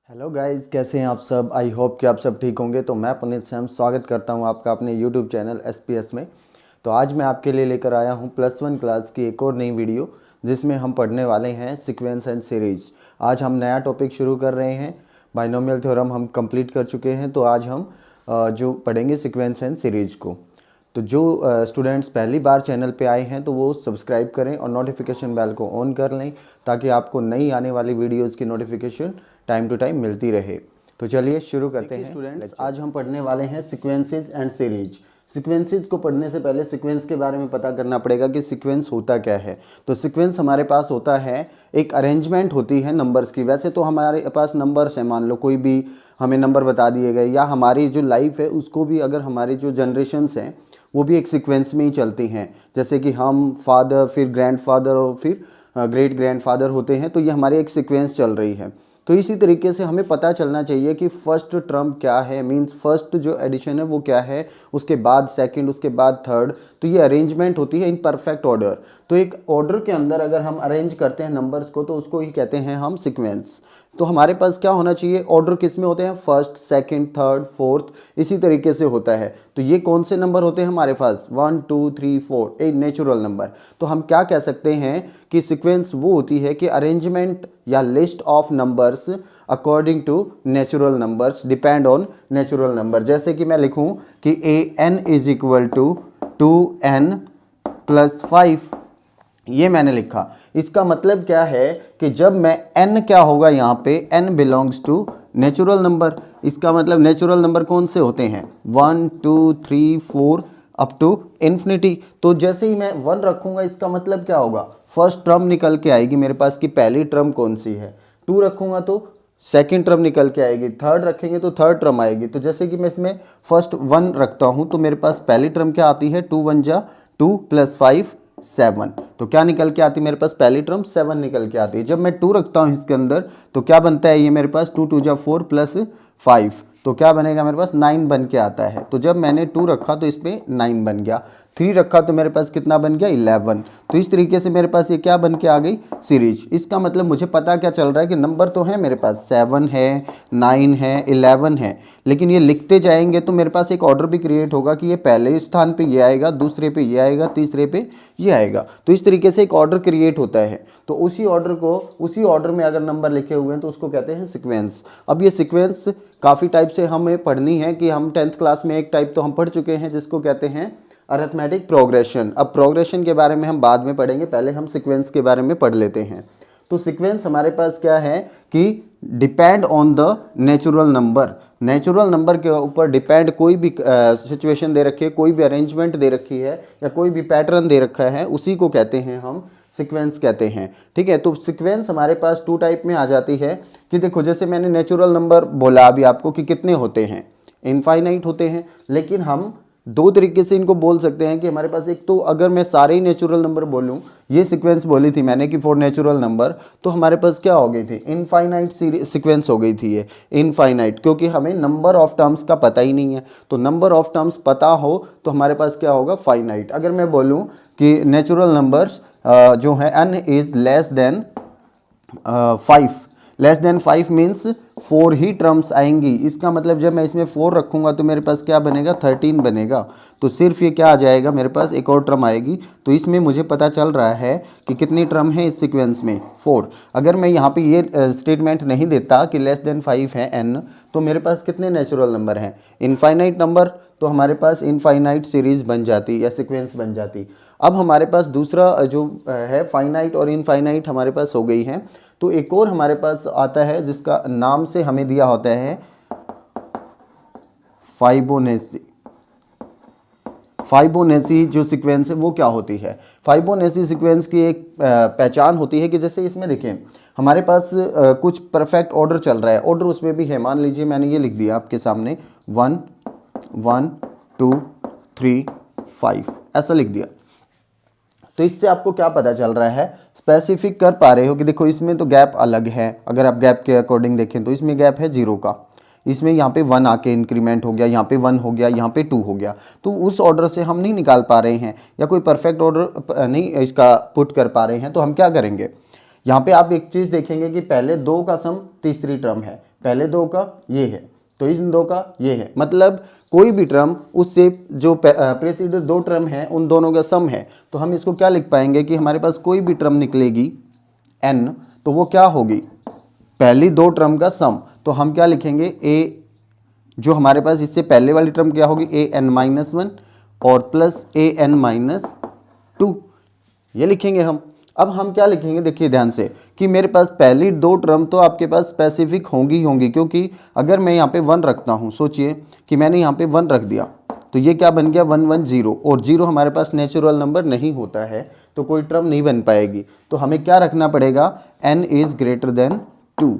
Hello guys, कैसे हैं आप सब। आई होप कि आप सब ठीक होंगे। तो मैं पुनीत सैम स्वागत करता हूं आपका अपने यूट्यूब चैनल एसपीएस में। तो आज मैं आपके लिए लेकर आया हूं +1 क्लास की एक और नई वीडियो, जिसमें हम पढ़ने वाले हैं सीक्वेंस एंड सीरीज। आज हम नया टॉपिक शुरू कर रहे हैं। बाइनोमियल थ्योरम हम कंप्लीट कर चुके हैं, तो आज हम जो पढ़ेंगे सीक्वेंस एंड सीरीज को। तो जो स्टूडेंट्स पहली बार चैनल पे आए हैं तो वो सब्सक्राइब करें और नोटिफिकेशन बेल को ऑन कर लें, ताकि आपको नई आने वाली वीडियोस की नोटिफिकेशन टाइम टू टाइम मिलती रहे। तो चलिए शुरू करते हैं स्टूडेंट्स। आज हम पढ़ने वाले हैं सीक्वेंसेस एंड सीरीज। सीक्वेंसेस को पढ़ने से पहले सीक्वेंस के बारे में पता करना पड़ेगा कि सीक्वेंस होता क्या है। तो सीक्वेंस हमारे पास होता है, एक अरेंजमेंट होती है नंबर्स की। वैसे तो हमारे पास नंबर्स हैं, मान लो कोई भी हमें नंबर बता दिए गए, या हमारी जो लाइफ है उसको भी, अगर हमारी जो जनरेशन्स हैं वो भी एक सीक्वेंस में ही चलती हैं। जैसे कि हम फादर, फिर ग्रैंडफादर और फिर ग्रेट ग्रैंडफादर होते हैं, तो ये हमारी एक सीक्वेंस चल रही है। तो इसी तरीके से हमें पता चलना चाहिए कि फर्स्ट टर्म क्या है, मींस फर्स्ट जो एडिशन है वो क्या है, उसके बाद सेकंड, उसके बाद थर्ड। तो ये अरेंजमेंट होती है इन परफेक्ट ऑर्डर। तो एक ऑर्डर के अंदर अगर हम अरेंज करते हैं नंबर्स को, तो उसको ही कहते हैं हम सीक्वेंस। तो हमारे पास क्या होना चाहिए, ऑर्डर किस में होते हैं, फर्स्ट, सेकंड, थर्ड, फोर्थ, इसी तरीके से होता है। तो ये कौन से नंबर होते हैं हमारे पास, 1 2 3 4, ए नेचुरल नंबर। तो हम क्या कह सकते हैं कि सीक्वेंस वो होती है कि अरेंजमेंट या list of numbers according to natural numbers, depend on natural number. जैसे कि मैं लिखूं कि an is equal to 2n + 5, ये मैंने लिखा। इसका मतलब क्या है कि जब मैं n क्या होगा यहाँ पे, n belongs to natural number. इसका मतलब नेचुरल नंबर कौन से होते हैं, 1 2 3 4 अप टू इन्फिनिटी। तो जैसे ही मैं 1 रखूंगा, इसका मतलब क्या होगा, फर्स्ट टर्म निकल के आएगी मेरे पास कि पहली टर्म कौन सी है। 2 रखूंगा तो सेकेंड टर्म निकल के आएगी, थर्ड रखेंगे तो थर्ड टर्म आएगी। तो जैसे कि मैं इसमें फर्स्ट 1 रखता हूं, तो मेरे पास पहली टर्म क्या आती है, 2 1 जा 2 + 5 7। तो क्या निकल के आती है मेरे पास, पहली टर्म 7 निकल के आती है। जब मैं 2 रखता हूं इसके अंदर, तो क्या बनता है ये मेरे पास, 2 2 जा 4 + 5, तो क्या बनेगा मेरे पास, 9 बन के आता है। तो जब मैंने 2 रखा तो इस पर 9 बन गया। 3 रखा तो मेरे पास कितना बन गया, 11। तो इस तरीके से मेरे पास ये क्या बन के आ गई, सीरीज। इसका मतलब मुझे पता क्या चल रहा है कि नंबर तो है मेरे पास, 7 है, 9 है, 11 है, लेकिन ये लिखते जाएंगे तो मेरे पास एक ऑर्डर भी क्रिएट होगा कि ये पहले स्थान पे ये आएगा, दूसरे पे ये आएगा, तीसरे पे ये आएगा। तो इस तरीके से एक ऑर्डर क्रिएट होता है। तो उसी ऑर्डर में अगर नंबर लिखे हुए हैं तो उसको कहते हैं सीक्वेंस। अब ये सीक्वेंस काफ़ी टाइप से हमें पढ़नी है, कि हम 10th क्लास में एक टाइप तो हम पढ़ चुके हैं जिसको कहते हैं अरिथमेटिक प्रोग्रेशन। अब प्रोग्रेशन के बारे में हम बाद में पढ़ेंगे, पहले हम सीक्वेंस के बारे में पढ़ लेते हैं। तो सीक्वेंस हमारे पास क्या है कि depend on the natural number. Natural number के ऊपर डिपेंड कोई भी सिचुएशन दे रखी है, कोई भी अरेंजमेंट दे रखी है, या कोई भी पैटर्न दे रखा है, उसी को कहते हैं हम सीक्वेंस कहते हैं। ठीक है। तो सीक्वेंस हमारे पास 2 टाइप में आ जाती है कि देखो, जैसे मैंने नेचुरल नंबर बोला अभी आपको कि कितने होते हैं, इनफाइनाइट होते हैं। लेकिन हम 2 तरीके से इनको बोल सकते हैं कि हमारे पास, एक तो अगर मैं सारे ही नेचुरल नंबर बोलूं, ये सीक्वेंस बोली थी मैंने कि 4 नेचुरल नंबर, तो हमारे पास क्या हो गई थी, इनफाइनाइट सीक्वेंस हो गई थी ये, इनफाइनाइट, क्योंकि हमें नंबर ऑफ टर्म्स का पता ही नहीं है। तो नंबर ऑफ टर्म्स पता हो तो हमारे पास क्या होगा, फाइनाइट। अगर मैं बोलूं कि नेचुरल नंबर्स जो है n is less than 5, less than 5 means 4 he terms आएंगी। इसका मतलब जब मैं इसमें 4 रखूंगा तो मेरे पास क्या बनेगा, 13 बनेगा। तो सिर्फ ये क्या आ जाएगा, मेरे पास एक और टर्म आएगी। तो इसमें मुझे पता चल रहा है कि कितनी टर्म है इस सीक्वेंस में, 4। अगर मैं यहाँ पे ये स्टेटमेंट नहीं देता कि लेस देन 5 है n, तो मेरे पास कितने नेचुरल नंबर हैं, इनफाइनाइट नंबर। तो हमारे पास इनफाइनाइट सीरीज बन जाती या सीक्वेंस बन जाती। अब हमारे पास दूसरा जो है, फाइनाइट और इनफाइनाइट हमारे पास हो गई है। तो एक और हमारे पास आता है जिसका नाम से हमें दिया होता है फाइबोनेसी। फाइबोनेसी जो सीक्वेंस है वो क्या होती है, फाइबोनेसी सीक्वेंस की एक पहचान होती है कि जैसे इसमें देखें हमारे पास कुछ परफेक्ट ऑर्डर चल रहा है, ऑर्डर उसमें भी है। मान लीजिए मैंने ये लिख दिया आपके सामने 1 1 2 3 5, ऐसा लिख दिया। तो इससे आपको क्या पता चल रहा है, स्पेसिफिक कर पा रहे हो कि देखो इसमें तो गैप अलग है। अगर आप गैप के अकॉर्डिंग देखें तो इसमें गैप है 0 का, इसमें यहाँ पे 1 आके इंक्रीमेंट हो गया, यहाँ पे 1 हो गया, यहाँ पे 2 हो गया। तो उस ऑर्डर से हम नहीं निकाल पा रहे हैं, या कोई परफेक्ट ऑर्डर नहीं इसका पुट कर पा रहे हैं। तो हम क्या करेंगे, यहाँ पे आप एक चीज़ देखेंगे कि पहले 2 का सम तीसरी टर्म है, पहले दो का ये है, तो इन दो का ये है, मतलब कोई भी टर्म उससे जो प्रेसिडेंट दो टर्म है उन दोनों का सम है। तो हम इसको क्या लिख पाएंगे कि हमारे पास कोई भी टर्म निकलेगी n, तो वो क्या होगी, पहली दो टर्म का सम। तो हम क्या लिखेंगे, a जो हमारे पास इससे पहले वाली टर्म क्या होगी, an-1 और प्लस an-2, ये लिखेंगे हम। अब हम क्या लिखेंगे, देखिए ध्यान से कि मेरे पास पहली दो टर्म तो आपके पास स्पेसिफिक होंगी ही होंगी, क्योंकि अगर मैं यहाँ पे 1 रखता हूँ, सोचिए कि मैंने यहाँ पे 1 रख दिया, तो ये क्या बन गया 1 1 0, और 0 हमारे पास नेचुरल नंबर नहीं होता है, तो कोई टर्म नहीं बन पाएगी। तो हमें क्या रखना पड़ेगा, n is greater than 2,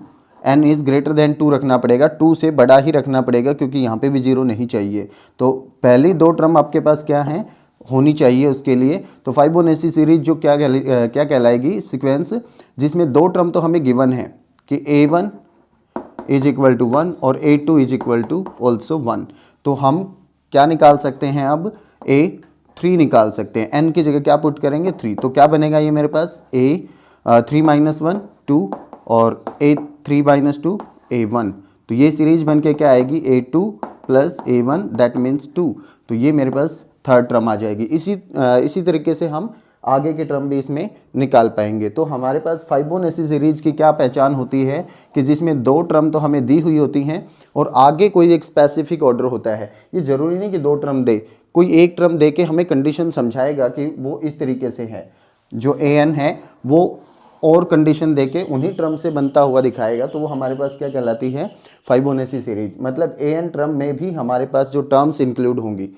n is greater than 2 रखना पड़ेगा, 2 से बड़ा ही रखना पड़ेगा, क्योंकि यहाँ पे भी 0 नहीं चाहिए। तो पहली दो टर्म आपके पास क्या है, होनी चाहिए उसके लिए। तो फाइबोनेसी सीरीज जो क्या कहलाएगी, सीक्वेंस जिसमें दो टर्म तो हमें गिवन है कि a1 इज इक्वल टू 1 और a2 is equal to also 1। तो हम क्या निकाल सकते हैं, अब a3 निकाल सकते हैं, n की जगह क्या पुट करेंगे 3, तो क्या बनेगा ये मेरे पास a3 - 1 2 और a3 - 2 a1। तो ये सीरीज बन के क्या आएगी, a2 plus a1 that means 2। तो ये मेरे पास थर्ड टर्म आ जाएगी। इसी तरीके से हम आगे के टर्म भी इसमें निकाल पाएंगे। तो हमारे पास फाइबोनेसी सीरीज की क्या पहचान होती है कि जिसमें दो टर्म तो हमें दी हुई होती हैं और आगे कोई एक स्पेसिफिक ऑर्डर होता है। ये ज़रूरी नहीं कि दो टर्म दे, कोई एक टर्म दे के हमें कंडीशन समझाएगा कि वो इस तरीके से है, जो an है वो और कंडीशन देके उन्हीं टर्म से बनता हुआ दिखाएगा, तो वो हमारे पास क्या कहलाती है, फाइबोनेसी सीरीज। मतलब an टर्म में भी हमारे पास जो टर्म्स इंक्लूड होंगी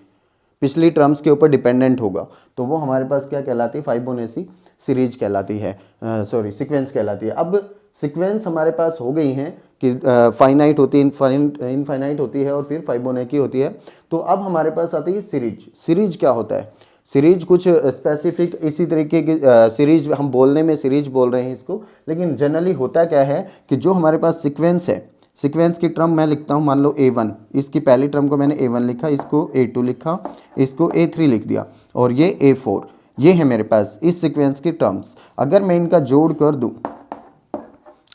पिछली टर्म्स के ऊपर डिपेंडेंट होगा, तो वो हमारे पास क्या कहलाती है, फाइबोनेसी सीरीज कहलाती है, सीक्वेंस कहलाती है। अब सीक्वेंस हमारे पास हो गई हैं कि फाइनाइट होती है, इनफाइनाइट होती है और फिर फाइबोनेकी होती है। तो अब हमारे पास आती है सीरीज। सीरीज क्या होता है, सीरीज कुछ स्पेसिफिक इसी तरीके की सीरीज, हम बोलने में सीरीज बोल रहे हैं इसको, लेकिन जनरली होता क्या है कि जो हमारे पास सीक्वेंस है, सीक्वेंस की टर्म मैं लिखता हूँ, मान लो a1, इसकी पहली टर्म को मैंने a1 लिखा, इसको a2 लिखा, इसको a3 लिख दिया और ये a4, ये है मेरे पास इस सीक्वेंस की टर्म्स। अगर मैं इनका जोड़ कर दूँ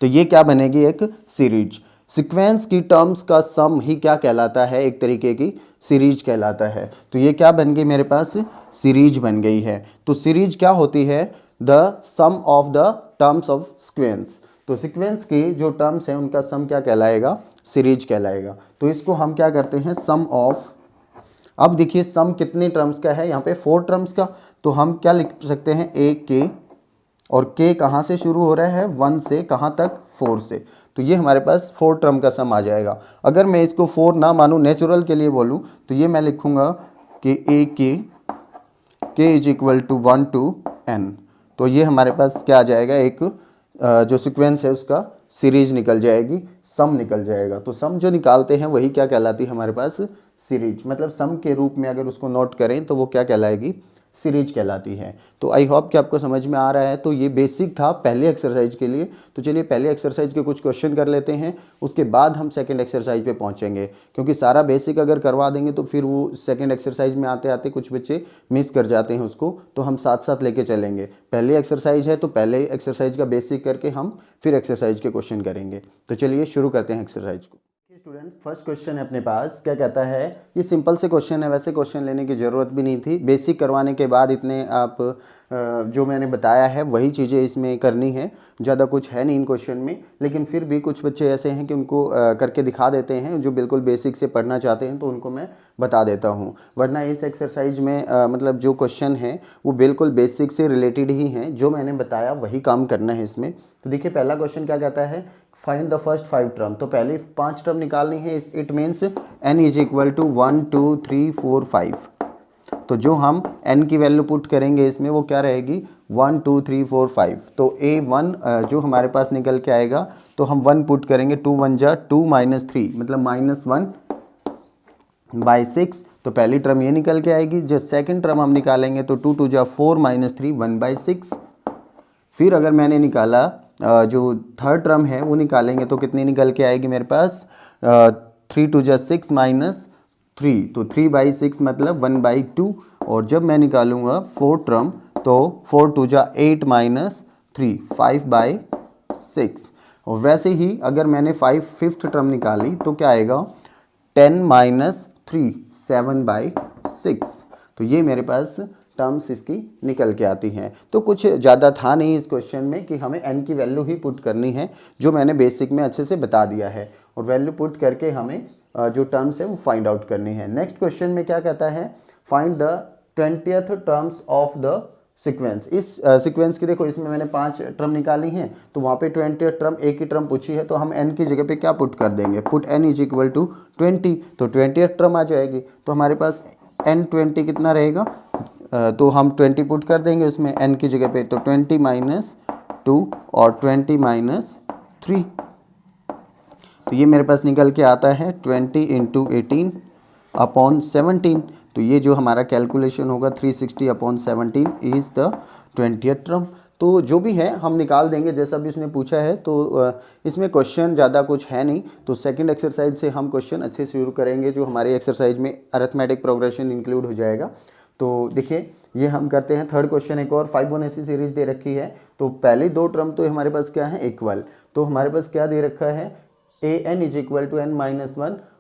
तो ये क्या बनेगी, एक सीरीज। सीक्वेंस की टर्म्स का सम ही क्या कहलाता है, एक तरीके की सीरीज कहलाता है। तो ये क्या बन गई मेरे पास, सीरीज बन गई है। तो सीरीज क्या होती है, the sum of the terms of sequence. तो सीक्वेंस की जो टर्म्स हैं उनका सम क्या कहलाएगा, सीरीज कहलाएगा। तो इसको हम क्या करते हैं, सम ऑफ, अब देखिए सम कितने टर्म्स का है, यहाँ पे 4 टर्म्स का, तो हम क्या लिख सकते हैं, ए के, और के कहाँ से शुरू हो रहा है, 1 से कहाँ तक, 4 से। तो ये हमारे पास 4 टर्म का सम आ जाएगा। अगर मैं इसको 4 ना मानूँ, नेचुरल के लिए बोलूँ, तो ये मैं लिखूँगा कि a k is equal to 1 to n। तो ये हमारे पास क्या आ जाएगा, एक जो सीक्वेंस है उसका सीरीज निकल जाएगी, सम निकल जाएगा। तो सम जो निकालते हैं वही क्या कहलाती है हमारे पास, सीरीज। मतलब सम के रूप में अगर उसको नोट करें तो वो क्या कहलाएगी, सीरीज कहलाती है। तो आई होप कि आपको समझ में आ रहा है। तो ये बेसिक था पहले एक्सरसाइज के लिए। तो चलिए पहले एक्सरसाइज के कुछ क्वेश्चन कर लेते हैं, उसके बाद हम सेकंड एक्सरसाइज पे पहुंचेंगे, क्योंकि सारा बेसिक अगर करवा देंगे तो फिर वो सेकंड एक्सरसाइज में आते आते कुछ बच्चे मिस कर जाते हैं उसको, तो हम साथ साथ लेके चलेंगे। पहले एक्सरसाइज है तो पहले एक्सरसाइज का बेसिक करके हम फिर एक्सरसाइज के क्वेश्चन करेंगे। तो चलिए शुरू करते हैं एक्सरसाइज को। स्टूडेंट, फर्स्ट क्वेश्चन है अपने पास, क्या कहता है, ये सिंपल से क्वेश्चन है, वैसे क्वेश्चन लेने की ज़रूरत भी नहीं थी। बेसिक करवाने के बाद इतने आप जो मैंने बताया है वही चीज़ें इसमें करनी है, ज़्यादा कुछ है नहीं इन क्वेश्चन में। लेकिन फिर भी कुछ बच्चे ऐसे हैं कि उनको करके दिखा देते हैं, जो बिल्कुल बेसिक से पढ़ना चाहते हैं, तो उनको मैं बता देता हूँ। वरना इस एक्सरसाइज में मतलब जो क्वेश्चन है वो बिल्कुल बेसिक से रिलेटेड ही हैं, जो मैंने बताया वही काम करना है इसमें। तो देखिए पहला क्वेश्चन क्या कहता है, फाइंड द फर्स्ट 5 टर्म। तो पहले 5 टर्म निकालनी है। It means n is equal to 1 2 3 4 5। तो जो हम n की वैल्यू पुट करेंगे इसमें वो क्या रहेगी, 1 2 3 4 5। तो a1 जो हमारे पास निकल के आएगा, तो हम 1 पुट करेंगे, 2 1 जा 2 -3 मतलब -1/6। तो पहली टर्म ये निकल के आएगी। जो सेकंड टर्म हम निकालेंगे तो 2 2 जा 4 -3 1/6। फिर अगर मैंने निकाला जो थर्ड टर्म है वो निकालेंगे तो कितनी निकल के आएगी मेरे पास, 3 2 जा 6 -3, तो 3/6 मतलब 1/2। और जब मैं निकालूंगा फोर्थ टर्म तो 4 2 जा 8 -3 5/6। और वैसे ही अगर मैंने 5th टर्म निकाली तो क्या आएगा 10 माइनस 3 7/6। तो ये मेरे पास टर्म्स इसकी निकल के आती हैं। तो कुछ ज़्यादा था नहीं इस क्वेश्चन में कि हमें n की वैल्यू ही पुट करनी है, जो मैंने बेसिक में अच्छे से बता दिया है, और वैल्यू पुट करके हमें जो टर्म्स है वो फाइंड आउट करनी है। नेक्स्ट क्वेश्चन में क्या कहता है, find the 20th terms of the sequence. इस सीक्वेंस की देखो, इसमें मैंने 5 टर्म निकाली हैं, तो वहाँ पे 20th टर्म एक ही टर्म पूछी है, तो हम n की जगह पे क्या पुट कर देंगे, put n is equal to 20, तो 20th टर्म आ जाएगी। तो हमारे पास n 20 कितना रहेगा, तो हम 20 पुट कर देंगे उसमें n की जगह पे, तो 20 माइनस 2 और 20 माइनस 3, तो ये मेरे पास निकल के आता है 20 इंटू 18 अपॉन 17। तो ये जो हमारा कैलकुलेशन होगा 360 upon 17 is the 20th term. तो जो भी है हम निकाल देंगे जैसा भी उसने पूछा है। तो इसमें क्वेश्चन ज़्यादा कुछ है नहीं, तो सेकंड एक्सरसाइज से हम क्वेश्चन अच्छे से शुरू करेंगे, जो हमारे एक्सरसाइज में अरिथमेटिक प्रोग्रेशन इंक्लूड हो जाएगा। तो देखिए ये हम करते हैं थर्ड क्वेश्चन। एक और फिबोनाची सीरीज दे रखी है, तो पहले 2 टर्म तो हमारे पास क्या है, इक्वल। तो हमारे पास क्या दे रखा है, an is equal to n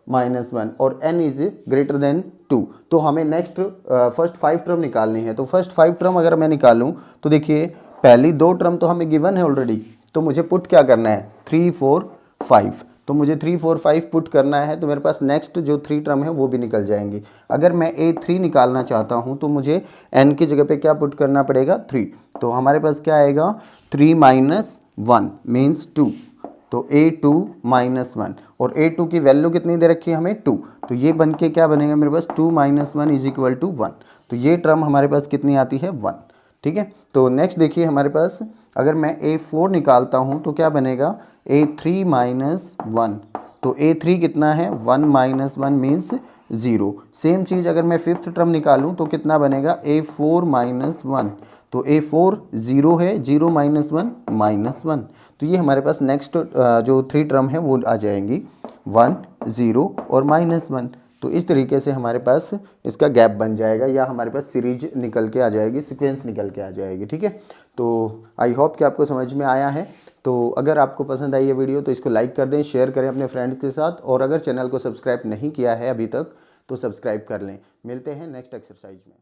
minus 1 और n इज ग्रेटर देन 2। तो हमें नेक्स्ट फर्स्ट 5 टर्म निकालनी है। तो फर्स्ट 5 टर्म अगर मैं निकालूं तो देखिए पहली 2 टर्म तो हमें गिवन है ऑलरेडी, तो मुझे पुट क्या करना है 3 4 5। तो मुझे 3 4 5 पुट करना है, तो मेरे पास नेक्स्ट जो 3 टर्म है वो भी निकल जाएंगी। अगर मैं a3 निकालना चाहता हूँ तो मुझे n की जगह पे क्या पुट करना पड़ेगा 3। तो हमारे पास क्या आएगा 3 माइनस 1 मीन्स 2, तो a2 माइनस 1, और a2 की वैल्यू कितनी दे रखी है हमें 2। तो ये बन के क्या बनेगा मेरे पास 2 माइनस 1 इज इक्वल टू 1। तो ये टर्म हमारे पास कितनी आती है 1। ठीक है, तो नेक्स्ट देखिए हमारे पास अगर मैं a4 निकालता हूँ तो क्या बनेगा a3 माइनस 1। तो a3 कितना है 1 माइनस 1 मीन्स 0। सेम चीज़ अगर मैं 5th टर्म निकालूँ तो कितना बनेगा a4 माइनस 1। तो a4 0 है, 0 माइनस 1 माइनस 1। तो ये हमारे पास नेक्स्ट जो 3 टर्म है वो आ जाएंगी 1 0 और माइनस 1। तो इस तरीके से हमारे पास इसका गैप बन जाएगा, या हमारे पास सीरीज निकल के आ जाएगी, सीक्वेंस निकल के आ जाएगी। ठीक है, तो आई होप कि आपको समझ में आया है। तो अगर आपको पसंद आई ये वीडियो तो इसको लाइक कर दें, शेयर करें अपने फ्रेंड्स के साथ, और अगर चैनल को सब्सक्राइब नहीं किया है अभी तक तो सब्सक्राइब कर लें। मिलते हैं नेक्स्ट एक्सरसाइज में।